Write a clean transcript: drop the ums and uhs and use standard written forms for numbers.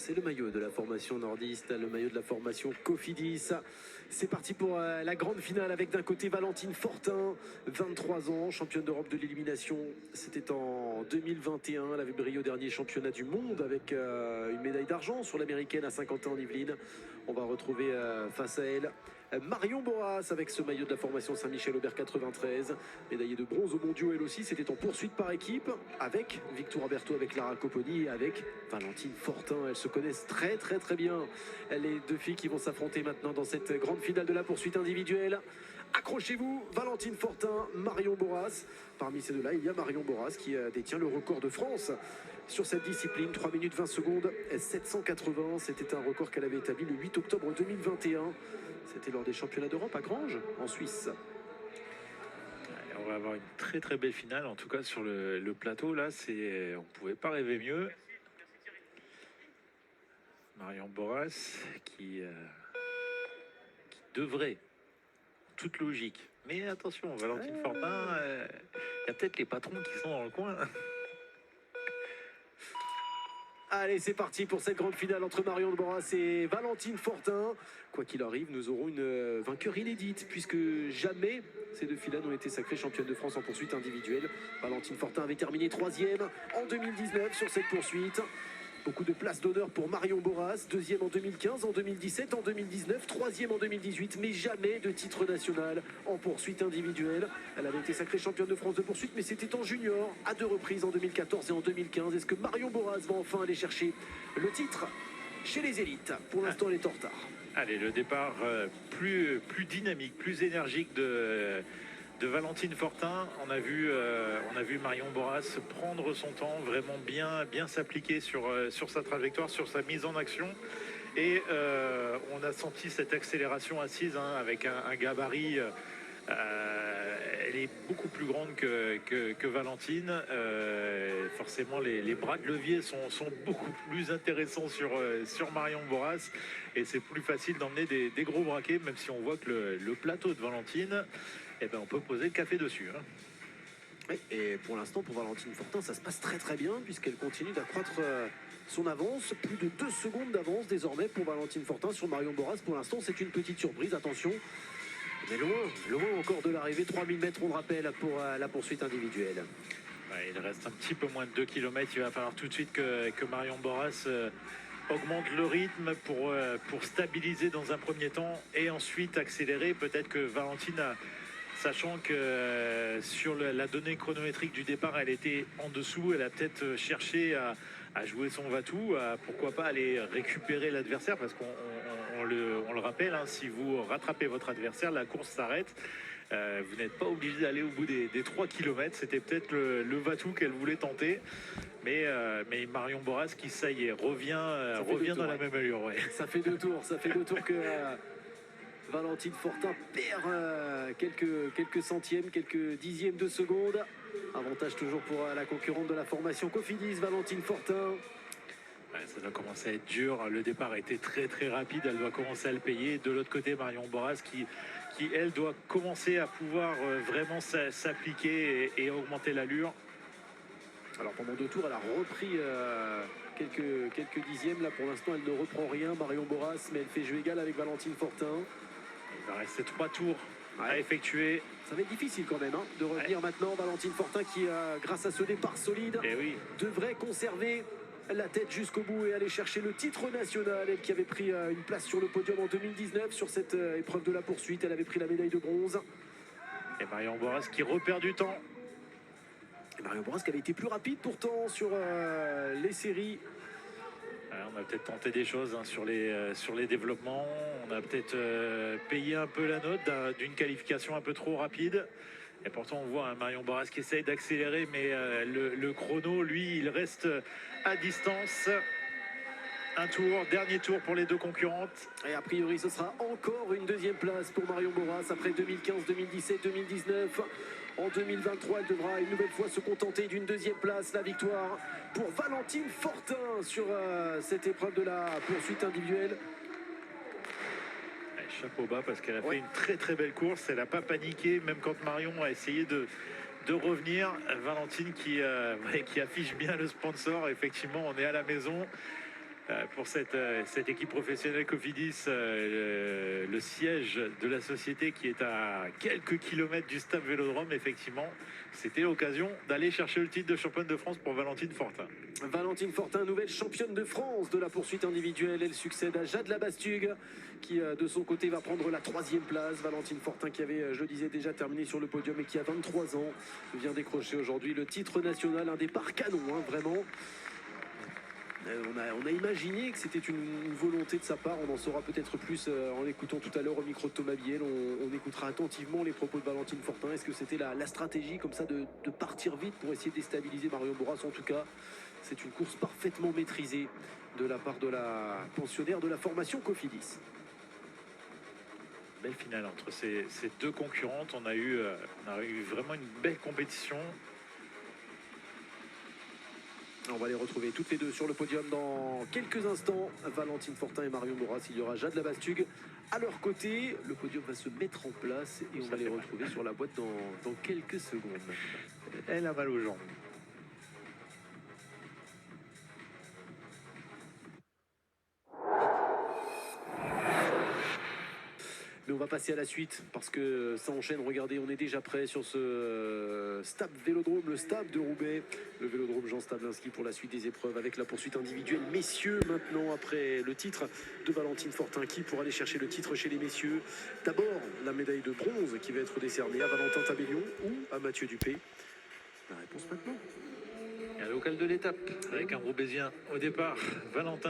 C'est le maillot de la formation nordiste, le maillot de la formation Cofidis. C'est parti pour la grande finale avec d'un côté Valentine Fortin, 23 ans, championne d'Europe de l'élimination. C'était en 2021, elle avait brillé au dernier championnat du monde avec une médaille d'argent sur l'américaine à Saint-Quentin-en-Yvelines. On va retrouver face à elle Marion Boras avec ce maillot de la formation Saint-Michel-Aubert 93, médaillée de bronze au mondiaux elle aussi, c'était en poursuite par équipe avec Victoire Berthaud, avec Lara Coponi et avec Valentine Fortin. Elles se connaissent très bien, les deux filles qui vont s'affronter maintenant dans cette grande finale de la poursuite individuelle. Accrochez-vous, Valentine Fortin, Marion Boras. Parmi ces deux-là, il y a Marion Boras qui détient le record de France sur cette discipline, 3 minutes 20 secondes 780. C'était un record qu'elle avait établi le 8 octobre 2021. C'était lors des championnats d'Europe à Granges, en Suisse. On va avoir une très belle finale, en tout cas sur le plateau. Là, on ne pouvait pas rêver mieux. Marion Boras qui devrait, toute logique. Mais attention, Valentine Fortin, il y a peut-être les patrons qui sont dans le coin. Allez, c'est parti pour cette grande finale entre Marion Boras et Valentine Fortin. Quoi qu'il arrive, nous aurons une vainqueur inédite, puisque jamais ces deux filles-là n'ont été sacrées championnes de France en poursuite individuelle. Valentine Fortin avait terminé 3e en 2019 sur cette poursuite. Beaucoup de places d'honneur pour Marion Boras, 2e en 2015, en 2017, en 2019, 3e en 2018, mais jamais de titre national en poursuite individuelle. Elle avait été sacrée championne de France de poursuite, mais c'était en junior, à 2 reprises en 2014 et en 2015. Est-ce que Marion Boras va enfin aller chercher le titre chez les élites? Pour l'instant, elle est en retard. Allez, le départ plus dynamique, plus énergique de Valentine Fortin. On a vu Marion Boras prendre son temps, vraiment bien s'appliquer sur sa trajectoire, sur sa mise en action. Et on a senti cette accélération assise avec un gabarit. Elle est beaucoup plus grande que Valentine. Forcément, les bras de levier sont beaucoup plus intéressants sur Marion Boras. Et c'est plus facile d'emmener des gros braquets, même si on voit que le plateau de Valentine, eh ben, on peut poser le café dessus. Et pour l'instant, pour Valentine Fortin, ça se passe très bien, puisqu'elle continue d'accroître son avance. Plus de 2 secondes d'avance désormais pour Valentine Fortin sur Marion Boras. Pour l'instant, c'est une petite surprise, attention. Mais loin encore de l'arrivée, 3000 mètres, on le rappelle, pour la poursuite individuelle. Ouais, il reste un petit peu moins de 2 km. Il va falloir tout de suite que Marion Boras augmente le rythme pour stabiliser dans un premier temps et ensuite accélérer. Peut-être que Valentine sachant que sur la donnée chronométrique du départ, elle était en dessous. Elle a peut-être cherché à jouer son va-tout, à pourquoi pas aller récupérer l'adversaire, parce qu'on le rappelle, si vous rattrapez votre adversaire, la course s'arrête. Vous n'êtes pas obligé d'aller au bout des 3 km. C'était peut-être le va-tout qu'elle voulait tenter. Mais Marion Boras qui, ça y est, revient dans la même allure. Ouais. Ça fait 2 tours que Valentine Fortin perd quelques centièmes, quelques dixièmes de seconde. Avantage toujours pour la concurrente de la formation Cofidis, Valentine Fortin. Ouais, ça doit commencer à être dur. Le départ a été très rapide. Elle doit commencer à le payer. De l'autre côté, Marion Boras qui elle, doit commencer à pouvoir vraiment s'appliquer et augmenter l'allure. Alors pendant 2 tours, elle a repris quelques dixièmes. Là, pour l'instant, elle ne reprend rien, Marion Boras, mais elle fait jeu égal avec Valentine Fortin. Il va rester 3 tours à effectuer. Ça va être difficile quand même de revenir maintenant. Valentine Fortin qui, grâce à ce départ solide, devrait conserver la tête jusqu'au bout et aller chercher le titre national. Elle qui avait pris une place sur le podium en 2019 sur cette épreuve de la poursuite. Elle avait pris la médaille de bronze. Et Marion Boras qui repère du temps. Et Marion Boras qui avait été plus rapide pourtant sur les séries. On a peut-être tenté des choses sur les développements. On a peut-être payé un peu la note d'une qualification un peu trop rapide. Et pourtant, on voit Marion Boras qui essaye d'accélérer, mais le chrono, lui, il reste à distance. Un tour, dernier tour pour les deux concurrentes. Et a priori, ce sera encore une 2e place pour Marion Boras après 2015, 2017, 2019. En 2023, elle devra une nouvelle fois se contenter d'une 2e place. La victoire pour Valentine Fortin sur cette épreuve de la poursuite individuelle. Chapeau bas parce qu'elle a fait une très belle course. Elle n'a pas paniqué, même quand Marion a essayé de revenir. Valentine qui affiche bien le sponsor. Effectivement, on est à la maison. pour cette équipe professionnelle Cofidis, le siège de la société qui est à quelques kilomètres du stade Vélodrome. Effectivement, c'était l'occasion d'aller chercher le titre de championne de France pour Valentine Fortin. Valentine Fortin, nouvelle championne de France de la poursuite individuelle. Elle succède à Jade Labastugue qui de son côté va prendre la 3e place. Valentine Fortin qui avait, je le disais, déjà terminé sur le podium et qui a 23 ans vient décrocher aujourd'hui le titre national. Un départ canon, hein, vraiment. On a imaginé que c'était une volonté de sa part. On en saura peut-être plus en l'écoutant tout à l'heure au micro de Thomas Biel. On écoutera attentivement les propos de Valentine Fortin. Est-ce que c'était la stratégie comme ça de partir vite pour essayer de déstabiliser Marion Boras? En tout cas, c'est une course parfaitement maîtrisée de la part de la pensionnaire de la formation Cofidis. Belle finale entre ces deux concurrentes. On a eu vraiment une belle compétition. On va les retrouver toutes les deux sur le podium dans quelques instants. Valentine Fortin et Marion Boras. Il y aura Jade Labastugue à leur côté. Le podium va se mettre en place et on va les retrouver sur la boîte dans quelques secondes. Elle a mal aux jambes. Mais on va passer à la suite parce que ça enchaîne. Regardez, on est déjà prêt sur ce Stab Vélodrome, le Stab de Roubaix, le Vélodrome Jean Stablinski pour la suite des épreuves avec la poursuite individuelle. Messieurs, maintenant, après le titre de Valentine Fortin, qui pour aller chercher le titre chez les messieurs? D'abord, la médaille de bronze qui va être décernée à Valentin Tabellion ou à Mathieu Dupé. La réponse maintenant. Et un local de l'étape avec un Roubaisien au départ, Valentin